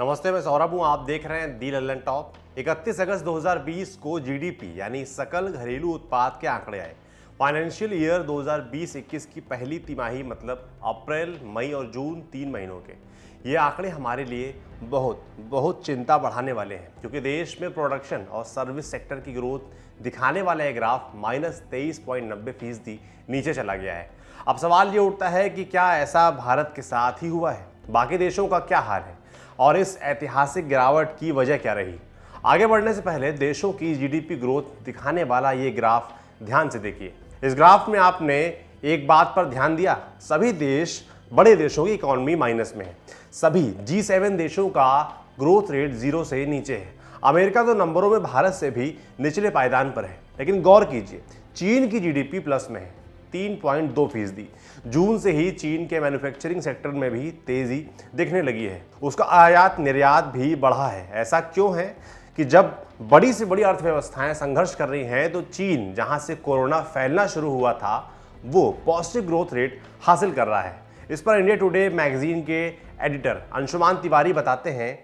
नमस्ते, मैं सौरभ हूँ। आप देख रहे हैं दी लल्लन टॉप। 31 अगस्त 2020 को जीडीपी यानी सकल घरेलू उत्पाद के आंकड़े आए। फाइनेंशियल ईयर 2020-21 की पहली तिमाही मतलब अप्रैल, मई और जून 3 महीनों के ये आंकड़े हमारे लिए बहुत बहुत चिंता बढ़ाने वाले हैं, क्योंकि देश में प्रोडक्शन और सर्विस सेक्टर की ग्रोथ दिखाने वाला यह ग्राफ -23.90% नीचे चला गया है। अब सवाल ये उठता है कि क्या ऐसा भारत के साथ ही हुआ है? बाकी देशों का क्या हाल है और इस ऐतिहासिक गिरावट की वजह क्या रही? आगे बढ़ने से पहले देशों की जीडीपी ग्रोथ दिखाने वाला ये ग्राफ ध्यान से देखिए। इस ग्राफ में आपने एक बात पर ध्यान दिया, सभी देश, बड़े देशों की इकोनॉमी माइनस में है। सभी G7 देशों का ग्रोथ रेट 0 से नीचे है। अमेरिका तो नंबरों में भारत से भी निचले पायदान पर है, लेकिन गौर कीजिए, चीन की जीडीपी प्लस में है 3.2%। जून से ही चीन के मैन्युफैक्चरिंग सेक्टर में भी तेजी दिखने लगी है। उसका आयात निर्यात भी बढ़ा है। ऐसा क्यों है कि जब बड़ी से बड़ी अर्थव्यवस्थाएं संघर्ष कर रही हैं, तो चीन, जहां से कोरोना फैलना शुरू हुआ था, वो पॉजिटिव ग्रोथ रेट हासिल कर रहा है। इस पर इंडिया टुडे मैगजीन के एडिटर अंशुमान तिवारी बताते हैं।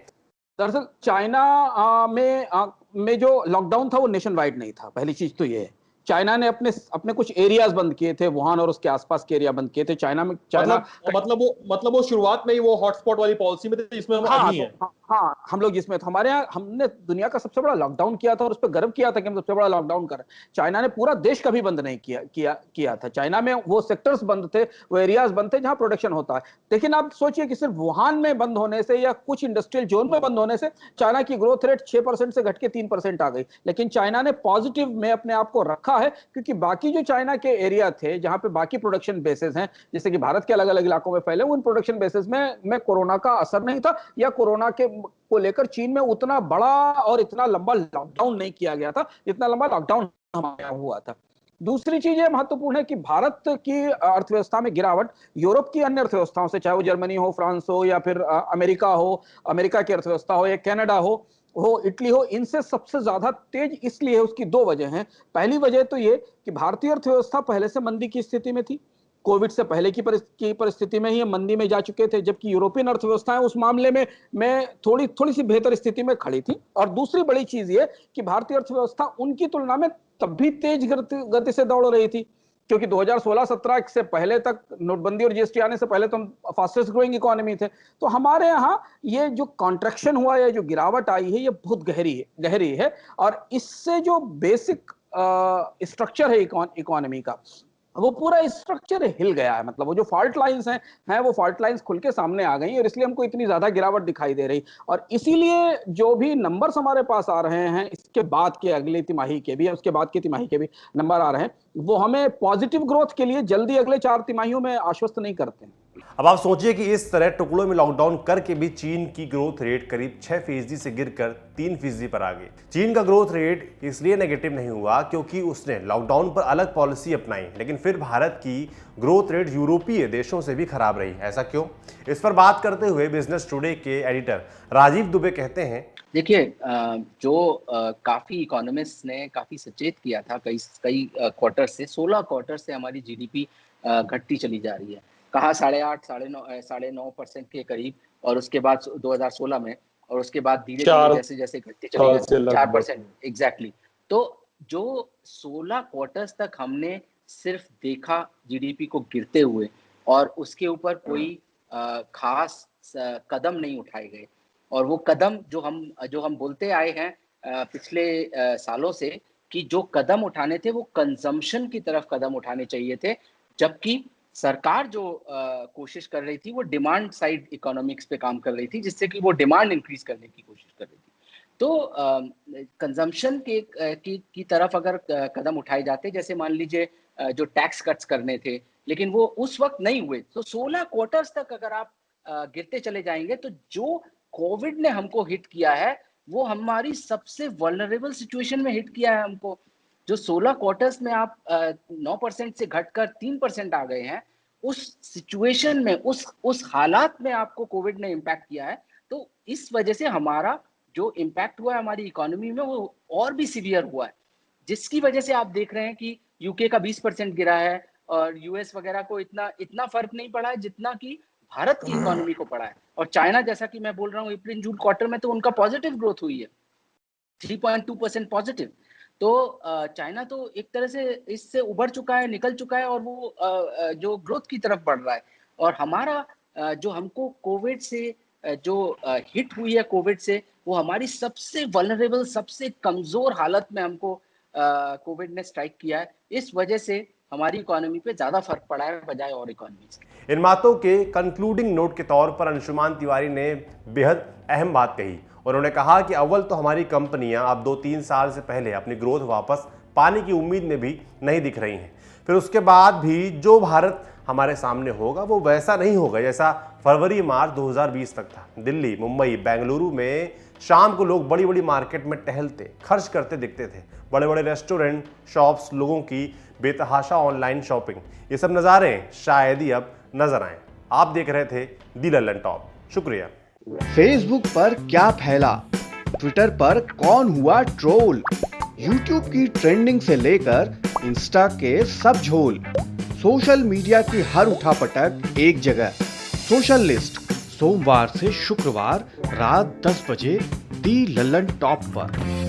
दरअसल चाइना में जो लॉकडाउन था वो नेशन वाइड नहीं था। पहली चीज तो ये है, चाइना ने अपने अपने कुछ एरियाज बंद किए थे, वुहान और उसके आसपास के एरिया बंद किए थे। चाइना मतलब वो शुरुआत में ही वो हॉटस्पॉट वाली पॉलिसी में थे, जिसमें हम हाँ अभी तो हैं। हाँ, हम लोग जिसमें तो हमारे यहाँ हमने दुनिया का सबसे बड़ा लॉकडाउन किया था और उस पर गर्व किया था कि हम सबसे बड़ा लॉकडाउन कर रहे हैं। चाइना ने पूरा देश कभी बंद नहीं किया था। चाइना में वो सेक्टर्स बंद थे, वो एरियाज बंद थे जहां प्रोडक्शन होता है। लेकिन आप सोचिए कि सिर्फ वुहान में बंद होने से या कुछ इंडस्ट्रियल जोन में बंद होने से चाइना की ग्रोथ रेट 6% से घट के 3% आ गई। लेकिन चाइना ने पॉजिटिव में अपने आप को रखा है, क्योंकि बाकी जो चाइना के एरिया थे जहां पे बाकी प्रोडक्शन बेसिस हैं, जैसे कि भारत के अलग अलग इलाकों में फैले, उन प्रोडक्शन बेसिस में कोरोना का असर नहीं था, या कोरोना के को लेकर चीन में उतना बड़ा और इतना लंबा लॉकडाउन नहीं किया गया था जितना लंबा लॉकडाउन हमारे यहाँ हुआ था। दूसरी चीज ये महत्वपूर्ण है कि भारत की अर्थव्यवस्था में गिरावट यूरोप की अन्य अर्थव्यवस्थाओं से, चाहे वो जर्मनी हो, फ्रांस हो, या फिर अमेरिका हो, अमेरिका की अर्थव्यवस्था हो, या कनाडा हो, इटली हो, इनसे सबसे ज्यादा तेज इसलिए है। उसकी दो वजह हैं। पहली वजह तो ये कि भारतीय अर्थव्यवस्था पहले से मंदी की स्थिति में थी, कोविड से पहले की परिस्थिति में ही मंदी में जा चुके थे, जबकि यूरोपियन अर्थव्यवस्थाएं उस मामले में थोड़ी थोड़ी सी बेहतर स्थिति में खड़ी थी। और दूसरी बड़ी चीज ये कि भारतीय अर्थव्यवस्था उनकी तुलना में तब भी तेज गति से दौड़ रही थी, क्योंकि 2016-17 से पहले तक, नोटबंदी और जीएसटी आने से पहले तो हम फास्टेस्ट ग्रोइंग इकोनॉमी थे। तो हमारे यहाँ ये जो कॉन्ट्रैक्शन हुआ है, जो गिरावट आई है, ये बहुत गहरी है। और इससे जो बेसिक स्ट्रक्चर है इकोनॉमी का, वो पूरा स्ट्रक्चर हिल गया है। मतलब वो जो फॉल्ट लाइंस हैं वो फॉल्ट लाइंस खुल के सामने आ गई, और इसलिए हमको इतनी ज्यादा गिरावट दिखाई दे रही। और इसीलिए जो भी नंबर्स हमारे पास आ रहे हैं इसके बाद के अगली तिमाही के भी, उसके बाद की तिमाही के भी नंबर आ रहे हैं, वो हमें पॉजिटिव ग्रोथ के लिए जल्दी अगले 4 तिमाहियों में आश्वस्त नहीं करते हैं। अब आप सोचिए कि इस तरह टुकड़ों में लॉकडाउन करके भी चीन की ग्रोथ रेट करीब 6% से गिरकर 3% पर आ गई। चीन का ग्रोथ रेट इसलिए नेगेटिव नहीं हुआ क्योंकि उसने लॉकडाउन पर अलग पॉलिसी अपनाई, लेकिन फिर भारत की ग्रोथ रेट यूरोपीय देशों से भी खराब रही। ऐसा क्यों? इस पर बात करते हुए बिजनेस टुडे के एडिटर राजीव दुबे कहते हैं। देखिए, काफी इकोनॉमिस्ट ने काफी सचेत किया था कई कई क्वार्टर से, 16 क्वार्टर से हमारी जीडीपी घटती चली जा रही है। कहा 8.5 9.5% के करीब, और उसके बाद 2016 में, और उसके बाद धीरे धीरे जैसे जैसे घटती चली गई 4%। एग्जैक्टली। तो जो 16 क्वार्टर्स तक हमने सिर्फ देखा जीडीपी को गिरते हुए, और उसके ऊपर कोई खास कदम नहीं उठाए गए, और वो कदम जो हम बोलते आए हैं पिछले सालों से, कि जो कदम उठाने थे वो कंजम्पशन की तरफ कदम उठाने चाहिए थे, जबकि सरकार जो कोशिश कर रही थी वो डिमांड साइड इकोनॉमिक्स पे काम कर रही थी, जिससे कि वो डिमांड इंक्रीज करने की कोशिश कर रही थी। तो कंजम्पशन की तरफ अगर कदम उठाए जाते, जैसे मान लीजिए जो टैक्स कट्स करने थे, लेकिन वो उस वक्त नहीं हुए। तो 16 क्वार्टर्स तक अगर आप गिरते चले जाएंगे, तो जो कोविड ने हमको हिट किया है वो हमारी सबसे वल्नरेबल सिचुएशन में हिट किया है हमको। जो 16 क्वार्टर्स में आप 9% से घटकर 3% आ गए हैं, उस सिचुएशन में, उस हालात में आपको कोविड ने इम्पैक्ट किया है। तो इस वजह से हमारा जो इम्पैक्ट हुआ है हमारी इकोनॉमी में, वो और भी सीवियर हुआ है, जिसकी वजह से आप देख रहे हैं कि यूके का 20% गिरा है, और यूएस वगैरह को इतना फर्क नहीं पड़ा है जितना कि भारत की इकोनॉमी को पड़ा है। और चाइना, जैसा कि मैं बोल रहा हूँ, अप्रैल जून क्वार्टर में तो उनका पॉजिटिव ग्रोथ हुई है, 3.2% पॉजिटिव। तो चाइना तो एक तरह से इससे उभर चुका है, निकल चुका है, और वो जो ग्रोथ की तरफ बढ़ रहा है। और हमारा जो हमको कोविड से जो हिट हुई है कोविड से, वो हमारी सबसे वल्नरेबल, सबसे कमजोर हालत में हमको कोविड ने स्ट्राइक किया है। इस वजह से हमारी इकोनॉमी पे ज्यादा फर्क पड़ा है बजाय और इकोनॉमी से। इन बातों के कंक्लूडिंग नोट के तौर पर अंशुमान तिवारी ने बेहद अहम बात कही। उन्होंने कहा कि अव्वल तो हमारी कंपनियां अब 2-3 साल से पहले अपनी ग्रोथ वापस पाने की उम्मीद में भी नहीं दिख रही हैं। फिर उसके बाद भी जो भारत हमारे सामने होगा वो वैसा नहीं होगा जैसा फरवरी मार्च 2020 तक था। दिल्ली, मुंबई, बेंगलुरु में शाम को लोग बड़ी बड़ी मार्केट में टहलते, खर्च करते दिखते थे। बड़े बड़े रेस्टोरेंट, शॉप्स, लोगों की बेतहाशा ऑनलाइन शॉपिंग, ये सब नज़ारे शायद ही अब नजर आए। आप देख रहे थे दी लल्लन टॉप। शुक्रिया। फेसबुक पर क्या फैला, ट्विटर पर कौन हुआ ट्रोल, यूट्यूब की ट्रेंडिंग से लेकर इंस्टा के सब झोल, सोशल मीडिया की हर उठापटक एक जगह। सोशल लिस्ट, सोमवार से शुक्रवार रात 10 बजे दी लल्लन टॉप पर।